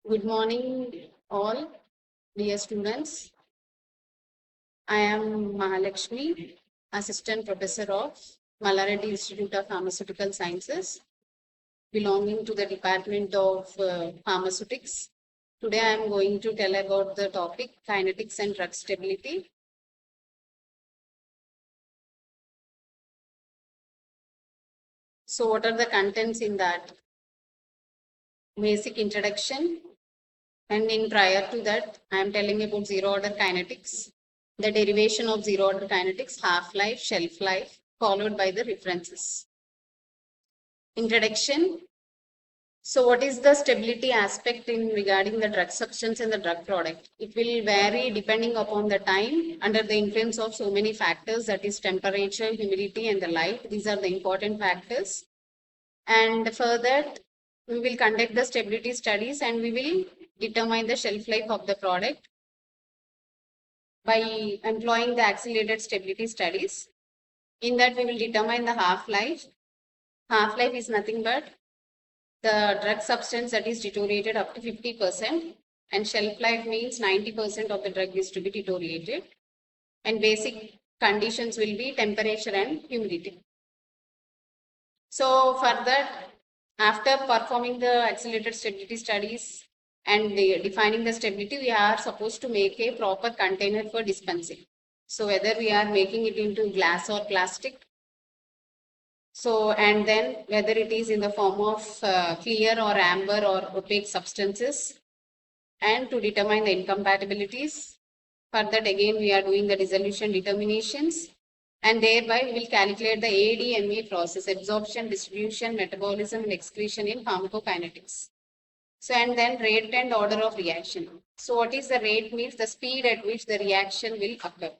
Good morning, all dear students. I am Mahalakshmi, Assistant Professor of Malareddy Institute of Pharmaceutical Sciences, belonging to the Department of Pharmaceutics. Today, I am going to tell about the topic kinetics and drug stability. So, what are the contents in that? Basic introduction, and in prior to that, I am telling about zero order kinetics, the derivation of zero order kinetics, half-life, shelf life, followed by the references. Introduction. So what is the stability aspect in regarding the drug substance and the drug product? It will vary depending upon the time under the influence of so many factors, that is temperature, humidity and the light. These are the important factors. And further, we will conduct the stability studies and we will determine the shelf life of the product by employing the accelerated stability studies. In that, we will determine the half-life. Half-life is nothing but the drug substance that is deteriorated up to 50%, and shelf life means 90% of the drug is to be deteriorated. And basic conditions will be temperature and humidity. So further, after performing the accelerated stability studies and defining the stability, we are supposed to make a proper container for dispensing. So whether we are making it into glass or plastic. So, and then whether it is in the form of clear or amber or opaque substances, and to determine the incompatibilities. For that, again, we are doing the dissolution determinations, and thereby we will calculate the ADME process, absorption, distribution, metabolism, and excretion in pharmacokinetics. So, and then rate and order of reaction. So, what is the rate? Means the speed at which the reaction will occur.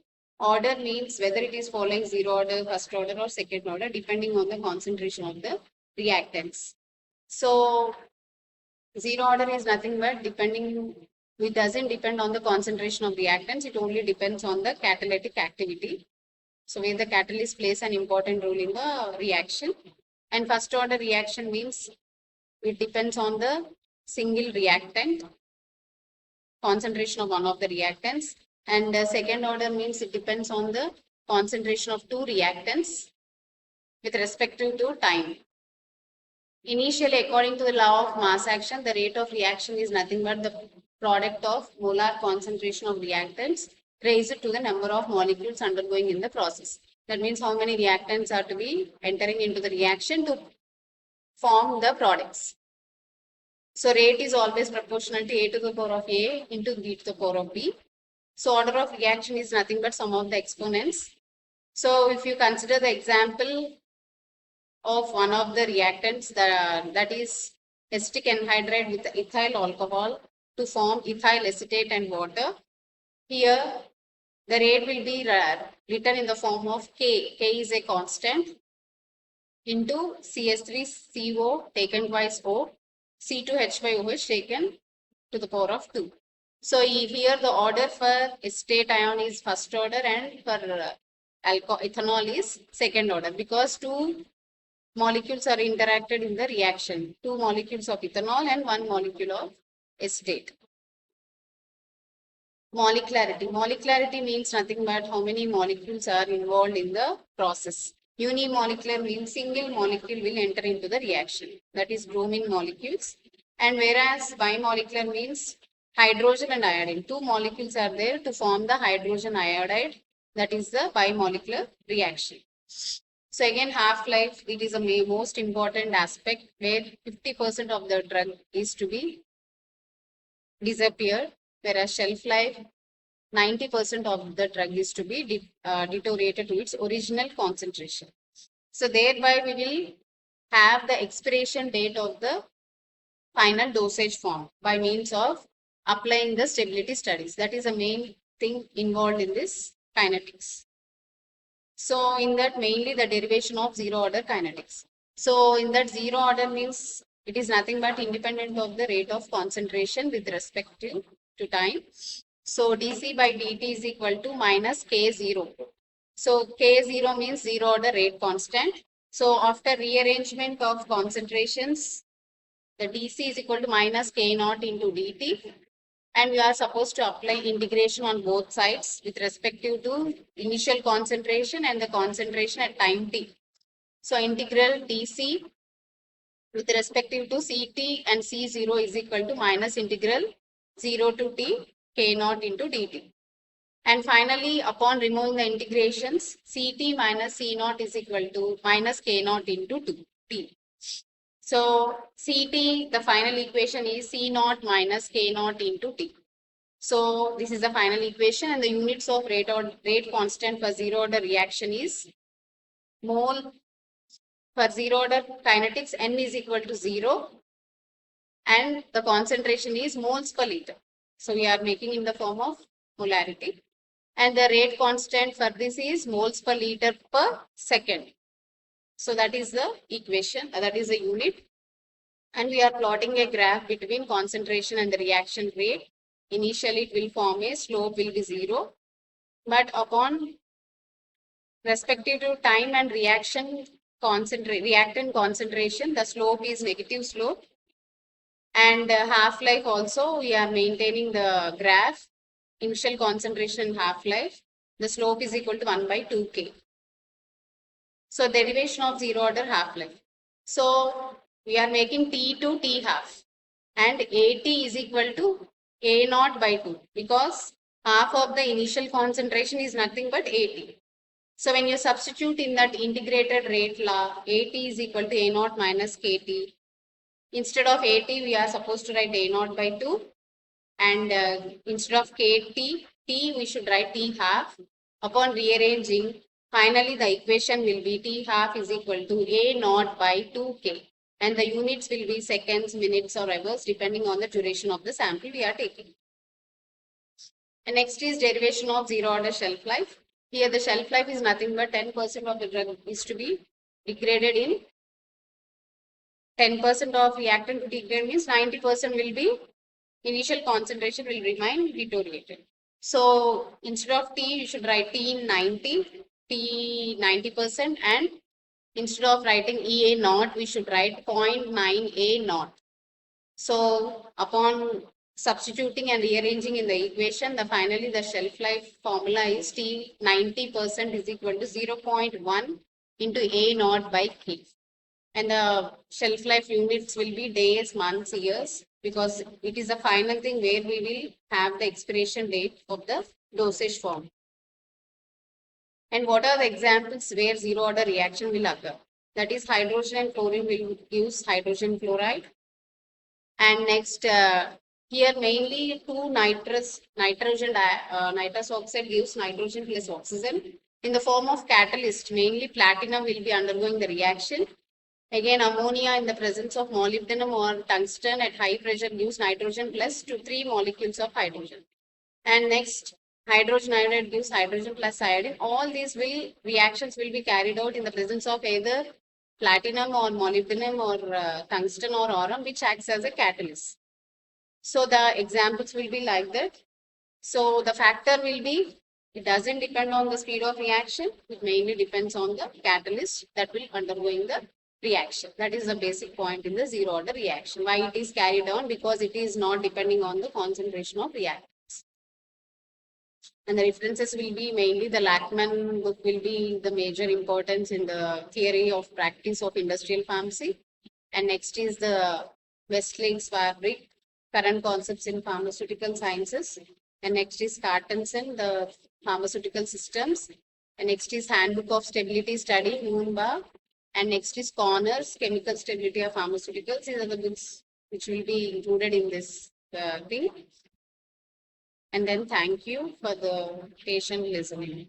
Order means whether it is following zero order, first order, or second order, depending on the concentration of the reactants. So, zero order is nothing but it doesn't depend on the concentration of reactants, it only depends on the catalytic activity. So, where the catalyst plays an important role in the reaction. And first order reaction means it depends on the single reactant, concentration of one of the reactants. And second order means it depends on the concentration of two reactants with respect to time. Initially, according to the law of mass action, the rate of reaction is nothing but the product of molar concentration of reactants raised to the number of molecules undergoing in the process. That means how many reactants are to be entering into the reaction to form the products. So rate is always proportional to a to the power of a into b to the power of b. So order of reaction is nothing but sum of the exponents. So if you consider the example of one of the reactants, that is acetic anhydride with ethyl alcohol to form ethyl acetate and water. Here, the rate will be written in the form of K. K is a constant into CS3CO taken twice O, C2H by OH taken to the power of 2. So here the order for acetate ion is first order and for ethanol is second order, because two molecules are interacted in the reaction. Two molecules of ethanol and one molecule of acetate. Molecularity. Molecularity means nothing but how many molecules are involved in the process. Unimolecular means single molecule will enter into the reaction. That is bromine molecules. And whereas bimolecular means hydrogen and iodine. Two molecules are there to form the hydrogen iodide. That is the bimolecular reaction. So again, half-life, it is a most important aspect where 50% of the drug is to be disappeared, whereas shelf life, 90% of the drug is to be deteriorated to its original concentration. So thereby we will have the expiration date of the final dosage form by means of applying the stability studies. That is the main thing involved in this kinetics. So in that, mainly the derivation of zero order kinetics. So in that, zero order means it is nothing but independent of the rate of concentration with respect to time. So dC by dt is equal to minus K0. So K0 means zero order rate constant. So after rearrangement of concentrations the dc is equal to minus k naught into dt, and we are supposed to apply integration on both sides with respect to initial concentration and the concentration at time t. So integral dc with respect to Ct and C0 is equal to minus integral 0 to t k naught into dt. And finally, upon removing the integrations, Ct minus C naught is equal to minus k naught into 2t. So Ct, the final equation is C naught minus k naught into t. So this is the final equation, and the units of rate constant for zero order reaction is mole. For zero order kinetics, n is equal to 0, and the concentration is moles per liter. So we are making in the form of molarity. And the rate constant for this is moles per liter per second. So that is the equation, that is the unit. And we are plotting a graph between concentration and the reaction rate. Initially, it will form a slope will be 0. But upon respective to time and reactant concentration, the slope is negative slope. And half-life also, we are maintaining the graph, initial concentration and half-life. The slope is equal to 1 by 2k. So derivation of zero order half-life. So we are making T to T half, and AT is equal to A naught by 2, because half of the initial concentration is nothing but AT. So when you substitute in that integrated rate law, AT is equal to A naught minus KT. Instead of AT, we are supposed to write A naught by 2, and instead of KT, T, we should write T half. Upon rearranging, finally the equation will be T half is equal to A naught by 2K, and the units will be seconds, minutes or hours depending on the duration of the sample we are taking. And next is derivation of zero order shelf life. Here the shelf life is nothing but 10% of the drug is to be degraded in 10% of reactant to degrade means 90% will be initial concentration will remain deteriorated. So instead of T, you should write T in 90%, and instead of writing EA naught, we should write 0.9 A naught. So upon substituting and rearranging in the equation, finally the shelf life formula is T 90% is equal to 0.1 into A naught by K. And the shelf life units will be days, months, years, because it is the final thing where we will have the expiration date of the dosage form. And what are the examples where zero order reaction will occur? That is, hydrogen and chlorine will use hydrogen chloride. And next, here mainly two nitrous oxide gives nitrogen plus oxygen in the form of catalyst. Mainly platinum will be undergoing the reaction. Again, ammonia in the presence of molybdenum or tungsten at high pressure gives nitrogen plus 3 molecules of hydrogen. And next, hydrogen iodide gives hydrogen plus iodine. All these reactions will be carried out in the presence of either platinum or molybdenum or tungsten or aurum, which acts as a catalyst. So the examples will be like that. So the factor will be, it doesn't depend on the speed of reaction. It mainly depends on the catalyst that will undergoing the reaction. That is the basic point in the zero order reaction. Why it is carried on? Because it is not depending on the concentration of reactants. And the references will be mainly the Lachman book will be the major importance in the theory of practice of industrial pharmacy. And next is the Westling's fabric, current concepts in pharmaceutical sciences. And next is Cartensen, the pharmaceutical systems. And next is Handbook of Stability Study, Moonba. And next is Connors, Chemical Stability of Pharmaceuticals. These are the books which will be included in this thing. And then thank you for the patient listening.